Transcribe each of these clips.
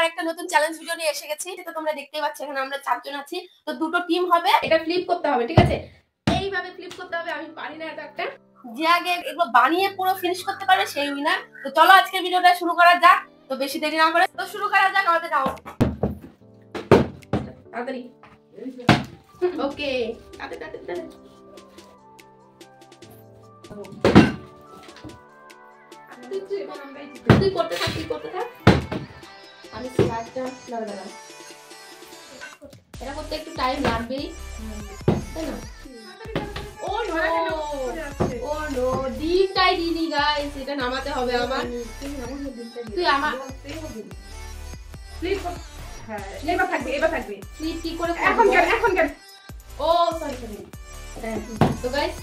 একটা নতুন challenge video নিয়ে এসে গেছি। তো তোমরা দেখতেই পাচ্ছ এখানে আমরা 4 জন আছি। তো দুটো টিম হবে, এটা ফ্লিপ করতে হবে, ঠিক আছে? এইভাবে ফ্লিপ করতে হবে। আমি পারি না এটা একটা। যে আগে এগুলো বানিয়ে পুরো ফিনিশ করতে পারবে সেই উইনার। তো চলো আজকের ভিডিওটা শুরু করা যাক। তো বেশি দেরি না করে তো শুরু করা যাক। আমাদের যাও তাড়াতাড়ি। ওকে তাড়াতাড়ি তুই করতে থাক আমি স্টার্টটা লাগালাম। এটা করতে একটু টাইম লাগবেই, তাই না? ও নো ডিমটাই দিনি গাইস, এটা নামাতে হবে আমার। তুই আমার ফ্লিপ হ্যাঁ এবার থাকবে ফ্লিপ কি করে এখন কেন ও সরি তো গাইস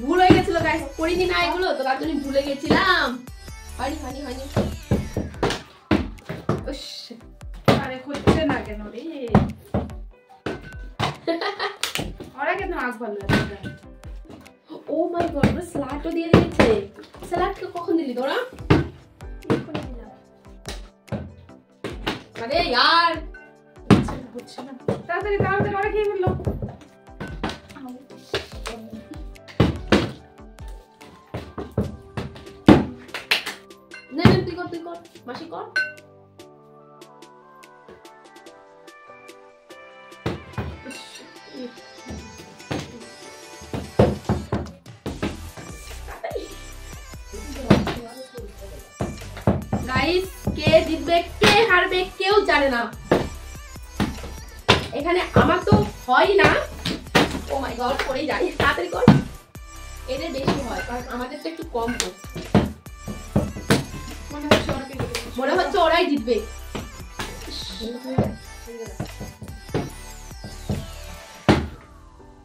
ভুল হয়ে গেছিল গাইস, করিনি না এগুলো, তো তার জন্য ভুলে গেছিলাম। হয়নি আরে হচ্ছে না কেন রে ওরা কেন আগ ভালো আছে। ও মাই গড, ওরা স্যালাডও দিয়ে দিয়েছে। স্যালাডকে কখন দিলি তোরা? আরে यार হচ্ছে না তাড়াতাড়ি ওরা কি বললো? না তুই কর মাসি কর। গাইস কে জিতবে কে হারবে কেউ জানে না। এখানে আমার তো হয় না। ও মাই গড করেই যাই, তাড়াতাড়ি কর। এদের বেশি হয় কারণ আমাদের তো একটু কম তো। মনে হচ্ছে ওরাই জিতবে।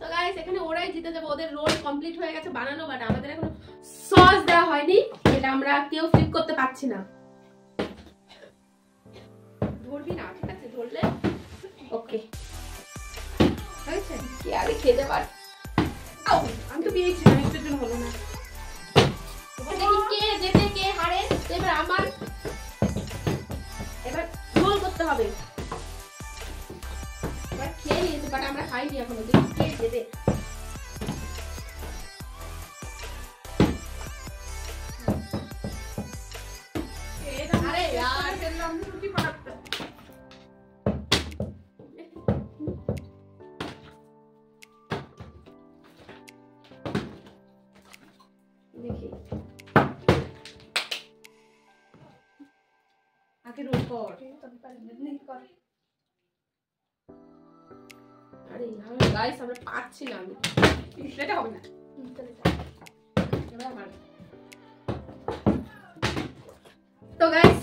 তো গাইস এখানে ওরাই জিতে যাবে, ওদের রোল কমপ্লিট হয়ে গেছে বানানো, বাট আমাদের এখন সস দেওয়া হয়নি, এটা আমরা কেউ ফ্লিপ করতে পারছি না। ধরবি না, ঠিক আছে? ধরলে ওকে হয়েছে কি আগে খেতে পার। আমি তো পেয়েছিলাম একটুর জন্য হলো না। দেখি কে জেতে কে হারে। এবার আমার এবার রোল করতে হবে। এবার খেয়ে নিয়েছি বাট আমরা খাইনি এখনো। দেখি কে জেতে। আরে यार ফেললাম রুটি বানাতে। দেখি আগে রোল কর। আরে গাইস আমরা পারছি না। আমি এটা হবে না। এবার আমার তো গাইস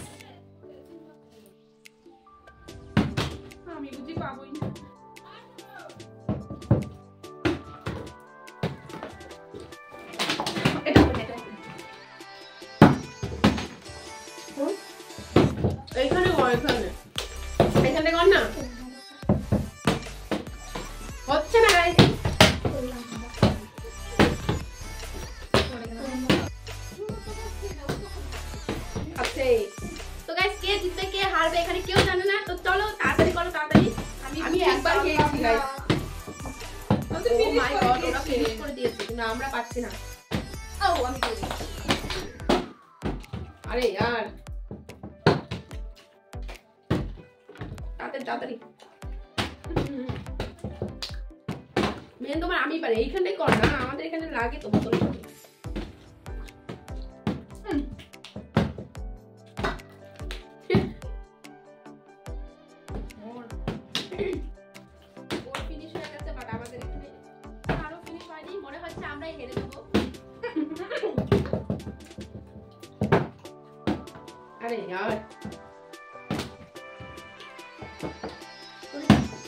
আমি বুঝি পাবোই না। এটা এইখানে কর, এখানে কর না। হচ্ছে না গাইস। তো গাইস কে জিতবে কে হারবে এখানে কেউ জানে না। তো চলো তাড়াতাড়ি করো তাড়াতাড়ি। আমি একবার খেয়েছি গাইস। ও মাই গড ওরা ফিনিশ করে দিয়েছে কিন্তু আমরা পাচ্ছি না। ও আমি করি। আরে यार তাড়াতাড়ি মেন তোমার আমি পারি। এইখানটাই কর না, আমাদের এখানে লাগে তো বোতল। ফিনিশ হয়ে গেছে বাট আমাদের এখানে আরো ফিনিশ হয়নি। মনে হচ্ছে আমরাই হেরে দেবো। আরে यार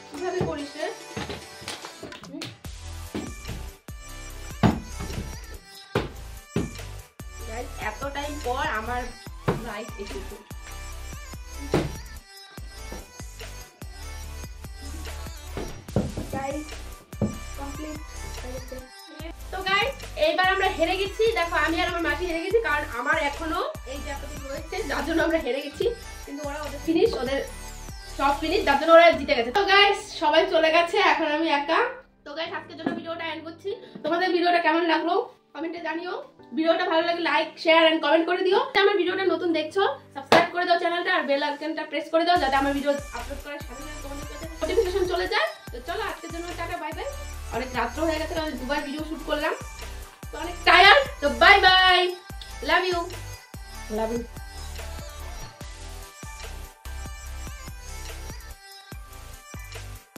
কিভাবে করিস রে? গাইস এত টাইম পর আমার লাইফ এসেছে। গাইস কমপ্লিট হয়ে গেছে। তো গাইস এইবার আমরা হেরে গেছি। দেখো আমি আর আমার মাসি হেরে গেছি কারণ আমার এখনো এই যে এতটুকু রয়েছে, যার জন্য আমরা হেরে গেছি। কিন্তু ওরা ওদের ফিনিশ, ওদের সব ফিনিশ, যার জন্য ওরা জিতে গেছে। তো গাইস সবাই চলে গেছে, এখন আমি একা। তো গাইস আজকের জন্য ভিডিওটা এন্ড করছি। তোমাদের ভিডিওটা কেমন লাগলো কমেন্টে জানিও। ভিডিওটা ভালো লাগলে লাইক শেয়ার এন্ড কমেন্ট করে দিও। আমার ভিডিওটা নতুন দেখছো সাবস্ক্রাইব করে দাও চ্যানেলটা, আর বেল আইকনটা প্রেস করে দাও যাতে আমার ভিডিও আপলোড করার সাথে সাথে তোমাদের কাছে নোটিফিকেশন চলে যায়। তো চলো আজকের জন্য টাটা, বাই বাই। অনেক রাত্র হয়ে গেছে, আমি দুবার ভিডিও শুট করলাম, তো অনেক টায়ার্ড। তো বাই বাই, লাভ ইউ।